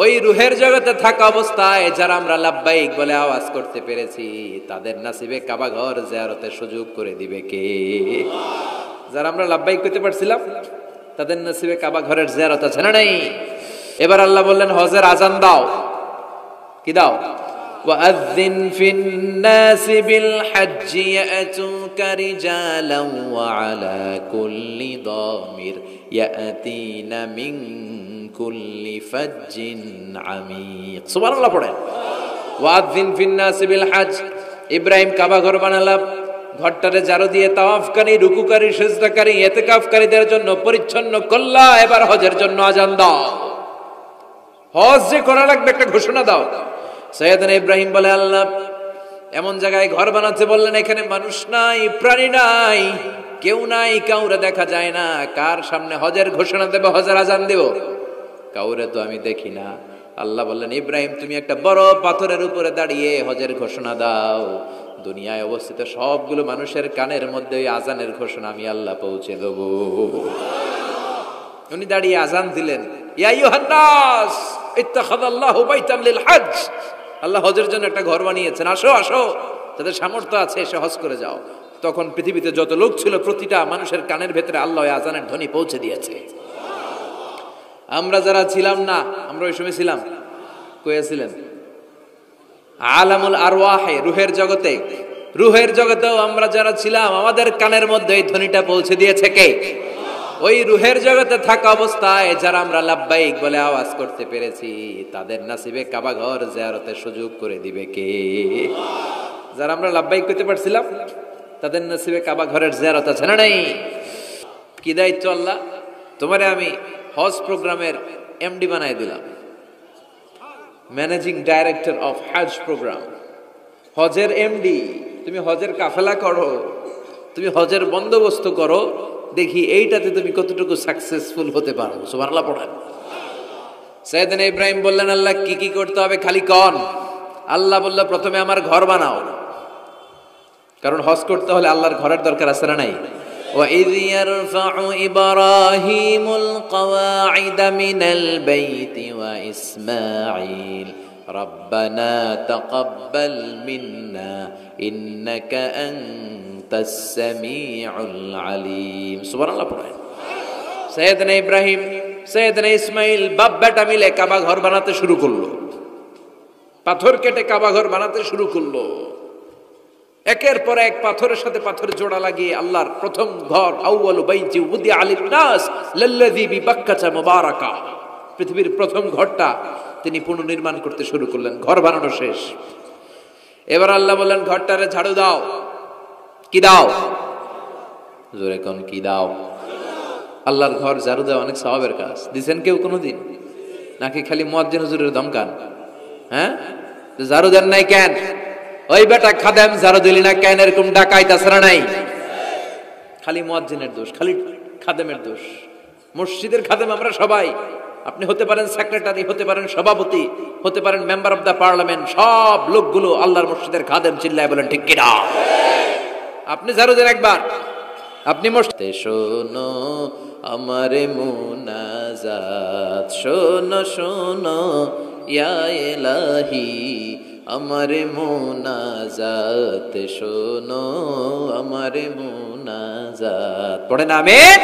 ওই রুহের জগতে থাকা অবস্থায় যারা আমরা লাব্বাইক বলে আওয়াজ করতে পেরেছি তাদের নসিবে কাবা ঘর জিয়ারতের সুযোগ করে দিবে কে? যারা আমরা লাব্বাইক করতে পারছিলাম তাদের নসিবে কাবা ঘরের জিয়ারত আছে না নাই? এবার আল্লাহ বললেন হজের আজান দাও। কি দাও? وَأَذِّنْ فِي النَّاسِ بِالْحَجِّ يَأْتُوكَ رِجَالًا وَعَلَى كُلِّ ضَامِرٍ يَأْتِينَ مِنْ كُلِّ فَجٍّ عَمِيقٍ সুবহানাল্লাহ পড়েন। وَأَذِّنْ فِي النَّاسِ بِالْحَجِّ ইব্রাহিম কাবা ঘর বানালাম, ঘরটারে ঝাড়ু দিয়ে তাওয়াফকারী, রুকুকারী, সিজদাকারী, ইতিকাফকারীদের জন্য পরিচ্ছন্ন করলা। এবার হজের জন্য আজান দাও। হজ যে করা লাগবে একটা ঘোষণা দাও। সৈয়দনা ইব্রাহিম বলে, আল্লাহ এমন জায়গায় ঘর বানাতে বললেন এখানে মানুষ নাই, প্রাণী নাই, কেউ নাই, কাউরে দেখা যায় না, কার সামনে হজের ঘোষণা দেব, হজের আজান দেব? কাউরে তো আমি দেখি না। আল্লাহ বললেন, ইব্রাহিম তুমি একটা বড় পাথরের উপরে দাঁড়িয়ে হজের ঘোষণা দাও। দুনিয়ায় অবস্থিত সবগুলো মানুষের কানের মধ্যে ওই আজানের ঘোষণা আমি আল্লাহ পৌঁছে দেব। উনি দাঁড়িয়ে আজান দিলেন, ইয়া আইয়ুহান নাস ইত্তাখাযাল্লাহু বাইতান লিল হজ, আল্লাহ হজের জন্য একটা ঘর বানিয়েছেন, আসো আসো, যাদের সামর্থ্য আছে এসে হজ করে যাও। তখন পৃথিবীতে যত লোক ছিল প্রতিটা মানুষের কানের ভেতরে আল্লাহ আজানের ধ্বনি পৌঁছে দিয়েছে। আমরা যারা ছিলাম না, আমরা ওই সময় ছিলাম কইয়াছিলেন আলামুল আরওয়াহে, রুহের জগতে, রুহের জগতেও আমরা যারা ছিলাম আমাদের কানের মধ্যে এই ধ্বনিটা পৌঁছে দিয়েছে কে? ওই রুহের জগতে থাকা অবস্থায় যারা আমরা লাব্বাইক বলে আওয়াজ করতে পেরেছি তাদের নসিবে কাবা ঘর জিয়ারতের সুযোগ করে দিবে কে? যারা আমরা লাব্বাইক করতে পারছিলাম তাদের নসিবে কাবা ঘরের জিয়ারত আছে না নাই? কি দায়িত্ব আল্লাহ, তোমারে আমি হজ প্রোগ্রামের এমডি বানাই দিলাম, ম্যানেজিং ডাইরেক্টর অফ হজ প্রোগ্রাম, হজের এমডি। তুমি হজের কাফেলা করো, তুমি হজের বন্দোবস্ত করো, দেখি এইটাতে তুমি কতটুকু সাকসেসফুল হতে পারো। সুবহানাল্লাহ পড়েন। সাইয়েদনা ইব্রাহিম বললেন, আল্লাহ কি কি করতে হবে খালি কন। আল্লাহ বলল, প্রথমে আমার ঘর বানাও, কারণ হজ করতে হলে আল্লাহর ঘরের দরকার আছে না নাই? وَإِذْ يَرْفَعُ إِبْرَاهِيمُ الْقَوَاعِدَ مِنَ الْبَيْتِ وَإِسْمَاعِيلُ رَبَّنَا تَقَبَّلْ مِنَّا إِنَّكَ أَنْتَ السَّمِيعُ الْعَلِيمُ সুবহানাল্লাহ পড়েন। সৈয়দনা ইব্রাহিম, সৈয়দনা ইসমাইল বাপ বেটা মিলে কাবা ঘর বানাতে শুরু করলো, পাথর কেটে কাবা ঘর বানাতে শুরু করলো। একের পর এক পাথরের সাথে পাথর জোড়া লাগিয়ে আল্লাহর প্রথম ঘর, আউয়ালু বাইতি উদিআ লিন-নাস লাল্লাযী বিবাক্কাতা মুবারাকা, পৃথিবীর প্রথম ঘরটা তিনি পুনর্নির্মাণ করতে শুরু করলেন। ঘর বানানো শেষ, এবার আল্লাহ বললেন ঘরটারে ঝাড়ু দাও। কি দাও? জোরে কোন কি দাও? আল্লাহর ঘর ঝাড়ু দেওয়া অনেক সওয়াবের কাজ। দিছেন কেউ কোনোদিন? নাকি খালি মুয়াজ্জিন হুজুরের ধমকান? হ্যাঁ, ঝাড়ু দেন নাই কেন? ওই বেটা খাদেম ঝাড়ু দিলি না কেন, এরকম ডাকাইতাছে না নাই? খালি মুয়াজ্জিনের দোষ, খালি খাদেমের দোষ। মসজিদের খাদেম আমরা সবাই। আপনি হতে পারেন সেক্রেটারি, হতে পারেন সভাপতি, হতে পারেন মেম্বার অফ দ্য পার্লামেন্ট, সব লোকগুলো আল্লাহর মসজিদের খাদেম। চিল্লায় বলেন ঠিক কিনা? আপনি ঝাড়ু দেন একবার, আপনি মসজিদে। শোনো আমারে মুনাজাত, শোনো শোনো ইয়া ইলাহি আমারে মুনাজাত, শোনো আমারে মুনাজাত। পড়েন আমিন।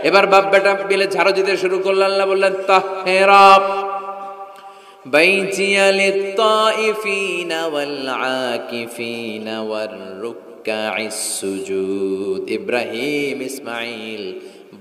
এবার বাপ বেটা মিলে ঝাড়ু দিতে শুরু করলেন। আল্লাহ বললেন তাহরা বাইতিয়া লিত-তাইফিনা ওয়াল আকিফিনা ওয়ার রুকআইস সুজুদ। ইব্রাহিম ইসমাইল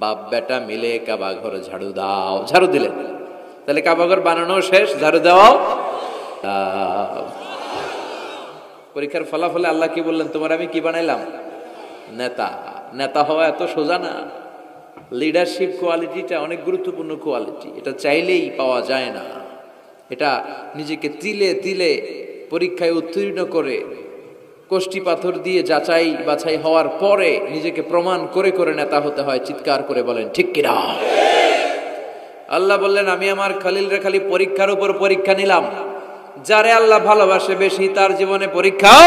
বাপ বেটা মিলে কাবা ঘর ঝাড়ু দাও। ঝাড়ু দিলেন, তাহলে কাবা ঘর বানানো শেষ, ঝাড়ু দাও। পরীক্ষার ফলাফলে আল্লাহ কি বললেন? তোমার আমি কি বানাইলাম? নেতা। নেতা হওয়া এত সোজা না। লিডারশিপ কোয়ালিটিটা অনেক গুরুত্বপূর্ণ কোয়ালিটি, এটা চাইলেই পাওয়া যায় না। এটা নিজেকে তিলে তিলে পরীক্ষায় উত্তীর্ণ করে, কষ্টি পাথর দিয়ে যাচাই বাছাই হওয়ার পরে নিজেকে প্রমাণ করে করে নেতা হতে হয়। চিৎকার করে বলেন ঠিক কিনা? আল্লাহ বললেন আমি আমার খলিলরে খালি পরীক্ষার উপর পরীক্ষা নিলাম। যারে আল্লাহ ভালোবাসে বেশি তার জীবনে পরীক্ষাও।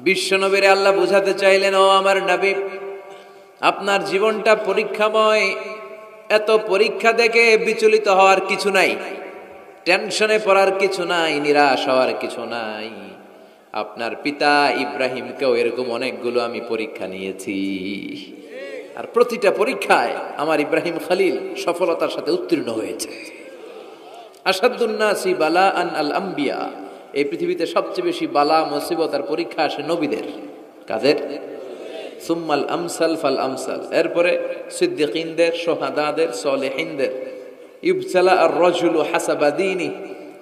বিশ্বনবীরে আল্লাহ বুঝাতে চাইলেন, ও আমার নবী, আপনার জীবনটা পরীক্ষাময়, এত পরীক্ষা দেখে বিচলিত হওয়ার কিছু নাই, টেনশনে পড়ার কিছু নাই, নিরাশ হওয়ার কিছু নাই। আপনার পিতা ইব্রাহিমকেও এরকম অনেকগুলো আমি পরীক্ষা নিয়েছি, আর প্রতিটা পরীক্ষায় আমার ইব্রাহিম খলিল সফলতার সাথে উত্তীর্ণ হয়েছে। আসাদুন নাসি বালাআন আল আম্বিয়া, এই পৃথিবীতে সবচেয়ে বেশি বালা মুসিবত আর পরীক্ষা আসে নবীদের। কাদের? সুম্মাল আমসাল ফাল আমসাল, এরপরে সিদ্দিকিনদের, শুহাদাদের, সালেহিনদের। ইবতালা আর রাজুলু হাসাবা দীনি,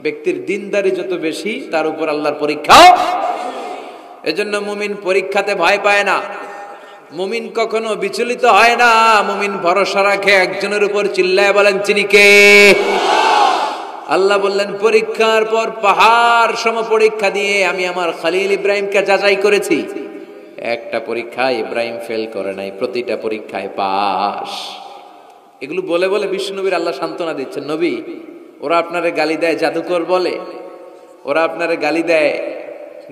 ব্যক্তির দিনদারি যত বেশি তার উপর আল্লাহর পরীক্ষাও। এজন্য মুমিন পরীক্ষাতে ভয় পায় না, মুমিন কখনো বিচলিত হয় না, মুমিন ভরসা রাখে একজনের উপর। চিল্লায় বলেন চিনি কে? আল্লাহ বললেন পরীক্ষার পর পাহাড় সম পরীক্ষা দিয়ে আমি আমার খলিল ইব্রাহিমকে যাচাই করেছি। একটা পরীক্ষায় ইব্রাহিম ফেল করে নাই, প্রতিটা পরীক্ষায় পাস। এগুলো বলে বলে বিষ্ণুনবীর আল্লাহ সান্ত্বনা দিচ্ছেন, নবী ওরা আপনারে গালি দেয় জাদুকর বলে, ওরা আপনারে গালি দেয়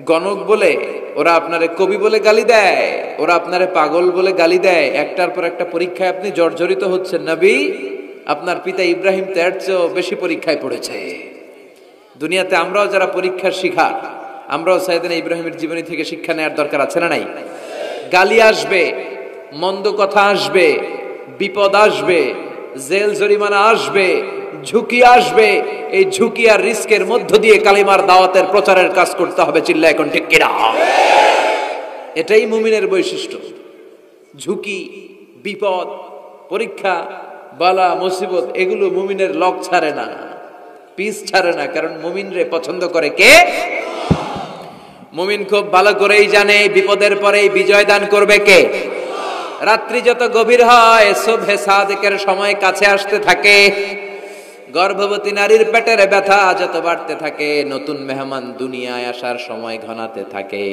গণক বলে, ওরা আপনারে কবি বলে গালি দেয়, ওরা আপনারে পাগল বলে গালি দেয়, একটার পর একটা পরীক্ষায় আপনি জর্জরিত হচ্ছেন। নবী আপনার পিতা ইব্রাহিম তো এর চেয়েও বেশি পরীক্ষায় পড়েছে। দুনিয়াতে আমরাও যারা পরীক্ষার শিকার, আমরাও সাইয়েদনা ইব্রাহিমের জীবনী থেকে শিক্ষা নেওয়ার দরকার আছে না নাই? গালি আসবে, মন্দ কথা আসবে, বিপদ আসবে, জেল জরিমানা আসবে, ঝুঁকি আসবে। এই ঝুঁকি আর রিস্কের মধ্য দিয়ে কালিমার দাওয়াতের প্রচারের কাজ করতে হবে। চিল্লা এখন ঠিক কিনা? এটাই মুমিনের বৈশিষ্ট্য। ঝুঁকি, বিপদ, পরীক্ষা, বালা মুসিবত এগুলো মুমিনের লক ছাড়ে না, পিস ছাড়ে না। কারণ মুমিনরে পছন্দ করে কে? মুমিন খুব ভালো করেই জানে বিপদের পরেই বিজয় দান করবে কে। রাত্রি যত গভীর হয় সুবহে সাদিকের সময় কাছে আসতে থাকে, গর্ভবতী নারীর পেটের ব্যথা যত বাড়তে থাকে, নতুন মেহমান দুনিয়ায় আসার সময় ঘনাতে থাকে,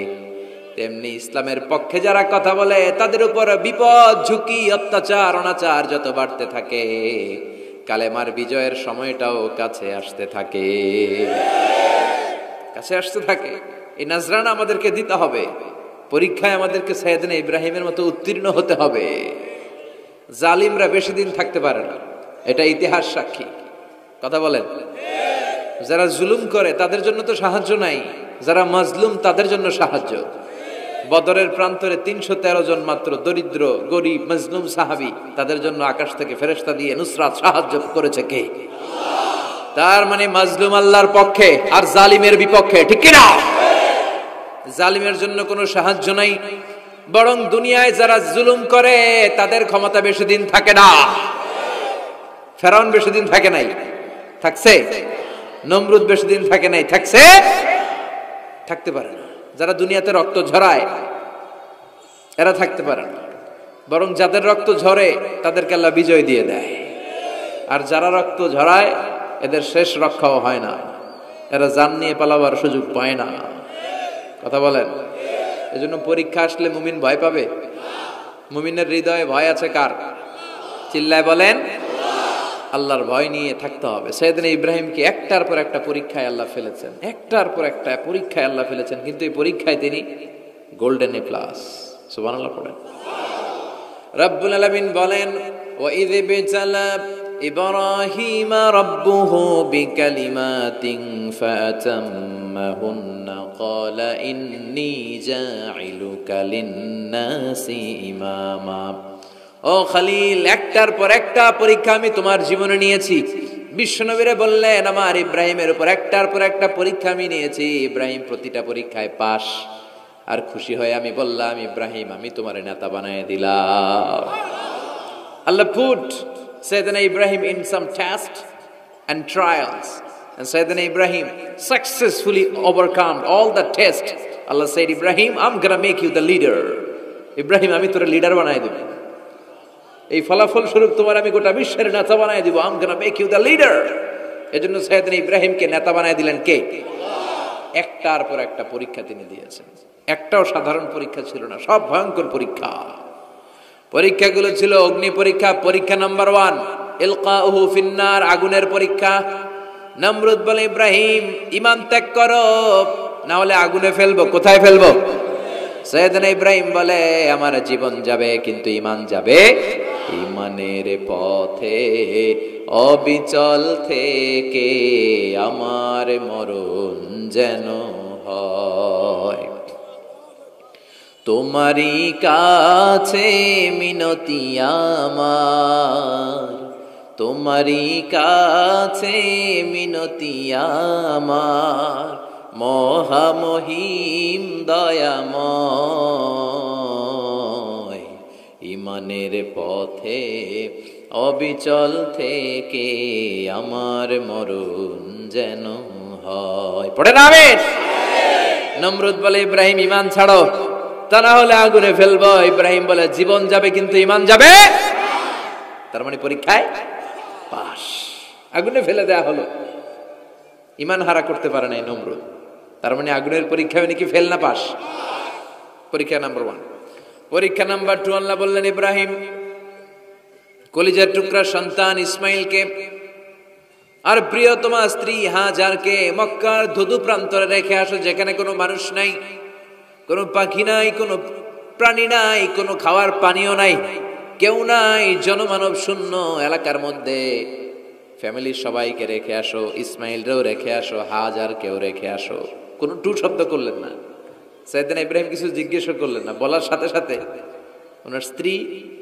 তেমনি ইসলামের পক্ষে যারা কথা বলে তাদের উপর বিপদ, ঝুঁকি, অত্যাচার, অনাচার যত বাড়তে থাকে, কালেমার বিজয়ের সময়টাও কাছে আসতে থাকে, কাছে আসতে থাকে। এই নাজরানা আমাদেরকে দিতে হবে। পরীক্ষায় আমাদেরকে সাইয়েদনা ইব্রাহিমের মতো উত্তীর্ণ হতে হবে। জালিমরা বেশি দিন থাকতে পারে না, এটা ইতিহাস সাক্ষী। কথা বলেন? যারা জুলুম করে তাদের জন্য তো সাহায্য নাই, যারা মাজলুম তাদের জন্য সাহায্য। বদরের প্রান্তরে ৩১৩ জন মাত্র দরিদ্র, গরিব, মাজলুম সাহাবী, তাদের জন্য আকাশ থেকে ফেরেশতা দিয়ে নুসরাত সাহায্য করেছে কে? তার মানে মাজলুম আল্লাহর পক্ষে আর জালিমের বিপক্ষে, ঠিক কি না? জালিমের জন্য কোনো সাহায্য নাই, বরং দুনিয়ায় যারা জুলুম করে তাদের ক্ষমতা বেশি দিন থাকে না। ফেরাউন বেশি দিন থাকে নাই, থাকছে? নমরুদ বেশি দিন থাকে নাই, থাকছে? থাকতে পারে না। যারা দুনিয়াতে রক্ত ঝরায় এরা থাকতে পারে না, বরং যাদের রক্ত ঝরে তাদেরকে আল্লাহ বিজয় দিয়ে দেয়। আর যারা রক্ত ঝরায় এদের শেষ রক্ষাও হয় না, এরা জান নিয়ে পালাবার সুযোগ পায় না। কথা বলেন? এজন্য পরীক্ষা আসলে মুমিন ভয় পাবে? মুমিনের হৃদয়ে ভয় আছে কার? চিল্লায় বলেন। আল্লাহর ভয় নিয়ে থাকতে হবে। সাইয়েদনা ইব্রাহিমকে একটার পর একটা পরীক্ষায় আল্লাহ ফেলেছেন, একটার পর একটা পরীক্ষায় আল্লাহ ফেলেছেন, কিন্তু এই পরীক্ষায় তিনি গোল্ডেন এ প্লাস। সুবহানাল্লাহ পড়েন। রব্বুল আলামিন বলেন, ওয়া ইয বিতালা ইব্রাহিমা রাব্বুহু বিকালিমাতিন ফাতাম্মাহুন্না ক্বালা ইন্নী জাইলুকা লিন-নাসি ইমামা। ও খলিল, একটার পর একটা পরীক্ষা আমি তোমার জীবনে নিয়েছি। বিশ্বনবীরে বললেন আমার ইব্রাহিমের উপর একটার পর একটা পরীক্ষা আমি নিয়েছি, ইব্রাহিম প্রতিটা পরীক্ষায় পাস। আর খুশি হয়ে আমি বললাম, ইব্রাহিম আমি তোমার নেতা বানায় দিলাম। আল্লাহ put Sayyidina Ibrahim in some tests and trials, and Sayyidina Ibrahim successfully overcome all the tests. Allah said, Ibrahim, I'm gonna make you the leader. Ibrahim আমি তোর লিডার বানায় দেব, এই ফলাফল স্বরূপ তোমার আমি গোটা বিশ্বের নেতা বানায় দিব। I'm gonna make you the leader. এজন্য সাইয়েদনা ইব্রাহিমকে নেতা বানায় দিলেন কে? একটার পর একটা পরীক্ষা তিনি দিয়েছেন। একটাও সাধারণ পরীক্ষা ছিল না, সব ভয়ঙ্কর পরীক্ষা। পরীক্ষাগুলো ছিল অগ্নি পরীক্ষা। পরীক্ষা নাম্বার 1 ইলকাউহু ফিন্নার, আগুনের পরীক্ষা। নমরুদ বলে, ইব্রাহিম ঈমান ত্যাগ করো, না হলে আগুনে ফেলবো। কোথায় ফেলবো? সাইয়েদনা ইব্রাহিম বলে, আমার জীবন যাবে কিন্তু ঈমান যাবে। ঈমান ইমানের পথে অবিচল থেকে আমার মরণ যেন হয়। তোমারই কাছে মিনতি আমার, তোমারই কাছে মিনতি আমার, মহামহিম দয়াময়। ইমানের পথে অবিচল থেকে আমার মরণ যেন হয়। পড়ে না আমিন। নমরুদ বলে ইব্রাহিম ইমান ছাড়ো, তা না হলে আগুনে ফেলবো। ইব্রাহিম বলে জীবন যাবে কিন্তু ইমান যাবে। তার মানে পরীক্ষায় পাস, আগুনে ফেলে দেয়া হলো, ইমান হারা করতে পারে নাই নমরুদ। তার মানে আগুনের পরীক্ষায় নাকি ফেল না পাস। পরীক্ষা নাম্বার 1। পরীক্ষা নাম্বার 2, আল্লাহ বললেন ইব্রাহিম কলিজার টুকরা সন্তান ইসমাইলকে আর প্রিয়তমা স্ত্রী হাজারকে মক্কার ধুধু প্রান্তরে রেখে আসো, যেখানে কোনো মানুষ নাই, কোনো পাখি নাই, কোনো প্রাণী নাই, কোনো খাওয়ার পানিও নাই, কেউ নাই, জনমানব শূন্য এলাকার মধ্যে ফ্যামিলির সবাইকে রেখে আসো, ইসমাইলরেও রেখে আসো, হাজারকেও রেখে আসো। কোনো টু শব্দ করলেন না। সাইয়েদনা ইব্রাহিম কিছু জিজ্ঞেসও করলেন না, বলার সাথে সাথে ওনার স্ত্রী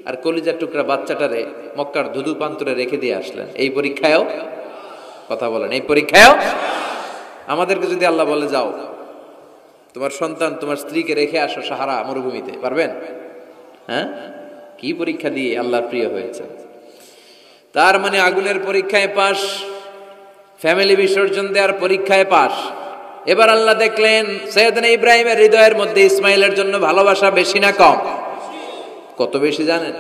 আর কলিজার টুকরা বাচ্চাটারে মক্কার ধুধু প্রান্তরে রেখে দিয়ে আসলেন। এই পরীক্ষায়ও কথা বলেন, এই পরীক্ষায়ও আমাদেরকে যদি আল্লাহ বলে যাও তোমার সন্তান তোমার স্ত্রীকে রেখে আসো সাহারা মরুভূমিতে, পারবেন? হ্যাঁ, কি পরীক্ষা দিয়ে আল্লাহর প্রিয় হয়েছে। তার মানে আগুনের পরীক্ষায় পাস, ফ্যামিলি বিসর্জন দেওয়ার পরীক্ষায় পাস। এবার আল্লাহ দেখলেন সাইয়েদনা ইব্রাহিমের হৃদয়ের মধ্যে ইসমাইলের জন্য ভালোবাসা বেশি না কম? কত বেশি জানেন?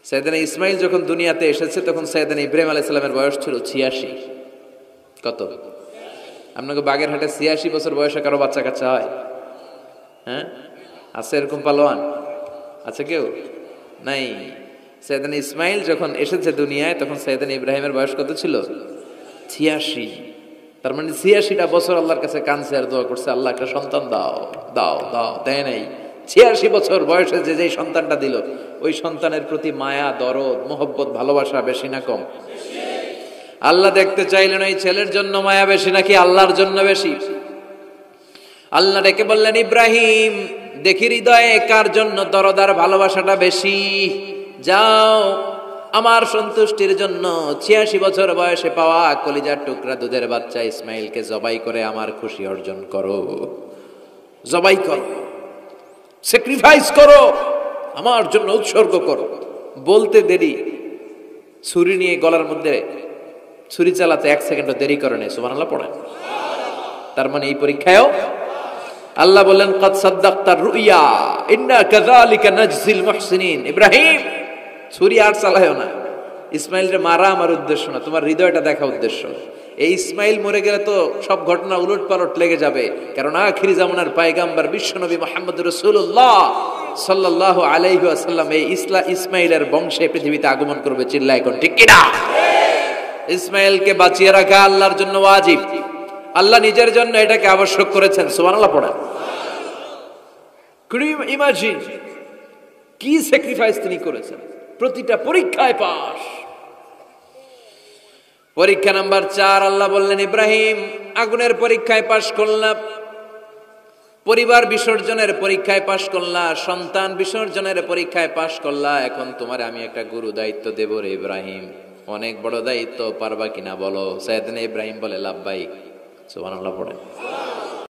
সাইয়েদনা ইসমাইল যখন দুনিয়াতে এসেছে তখন সাইয়েদনা ইব্রাহিম আলাইহিস সালামের বয়স ছিল 86। কত? আপনাকে বাগেরহাটে 86 বছর বয়সে কারো বাচ্চা কাচ্চা হয়? হ্যাঁ, আছে এরকম পালোয়ান? আছে কেউ? নাই। সাইয়েদনা ইসমাইল যখন এসেছে দুনিয়ায় তখন সাইয়েদনা ইব্রাহিমের বয়স কত ছিল? 86। তার মানে 86টা বছর আল্লাহর কাছে কাঁদছে আর দোয়া করছে, আল্লাহ একটা সন্তান দাও দাও দাও, দেয় নাই। 86 বছর বয়সে যে সন্তানটা দিল, ওই সন্তানের প্রতি মায়া, দরদ, মোহব্বত, ভালোবাসা বেশি না কম? আল্লাহ দেখতে চাইলেন ওই ছেলের জন্য মায়া বেশি নাকি আল্লাহর জন্য বেশি। আল্লাহ ডেকে বললেন ইব্রাহিম দেখি হৃদয়ে কার জন্য দরদার ভালোবাসাটা বেশি, যাও আমার সন্তুষ্টির জন্য 86 বছর বয়সে পাওয়া কলিজার টুকরা দুধের বাচ্চা ইসমাইলকে জবাই করে আমার খুশি অর্জন করো। জবাই করো, স্যাক্রিফাইস করো, আমার জন্য উৎসর্গ করো। বলতে দেরি, ছুরি নিয়ে গলার মধ্যে ছুরি চালাতে 1 সেকেন্ডও দেরি করে নেই। সুবহানাল্লাহ পড়েন। তার মানে এই পরীক্ষায়ও আল্লাহ বললেন কদ সাদ্দাকতার রুইয়া ইন্না কাযালিকা নাজজিল মুহসিনিন। ইব্রাহিম ছুরি আর চালায়ও না, ইসমাইলরে মারা আমার উদ্দেশ্য না, তোমার হৃদয়টা দেখা উদ্দেশ্য। এই ইসমাইল মরে গেলে তো সব ঘটনা উলট পালট লেগে যাবে, কারণ আখিরি জামানার পয়গম্বর বিশ্বনবী মুহাম্মদ রাসূলুল্লাহ সাল্লাল্লাহু আলাইহি ওয়াসাল্লাম এই ইসমাইলের বংশে পৃথিবীতে আগমন করবে। চিল্লায় কোন ঠিক কিনা? ইসমাইলকে বাঁচিয়ে রাখা আল্লাহর জন্য ওয়াজিব, আল্লাহ নিজের জন্য এটাকে আবশ্যক করেছেন। সুবহানাল্লাহ পড়েন। কুড ইউ ইমাজিন কি স্যাক্রিফাইস তিনি করেছেন। প্রতিটা পরীক্ষায় পাস। পরীক্ষা নাম্বার 4, আল্লাহ বললেন ইব্রাহিম আগুনের পরীক্ষায় পাস করলা, পরিবার বিসর্জনের পরীক্ষায় পাস করলা, সন্তান বিসর্জনের পরীক্ষায় পাস করলা, এখন তোমার আমি একটা গুরু দায়িত্ব দেব রে ইব্রাহিম। অনেক বড় দায়িত্ব, পারবা কিনা বলো? সাইয়েদনা ইব্রাহিম বলে লাব্বাইক। সুবহানাল্লাহ পড়েন।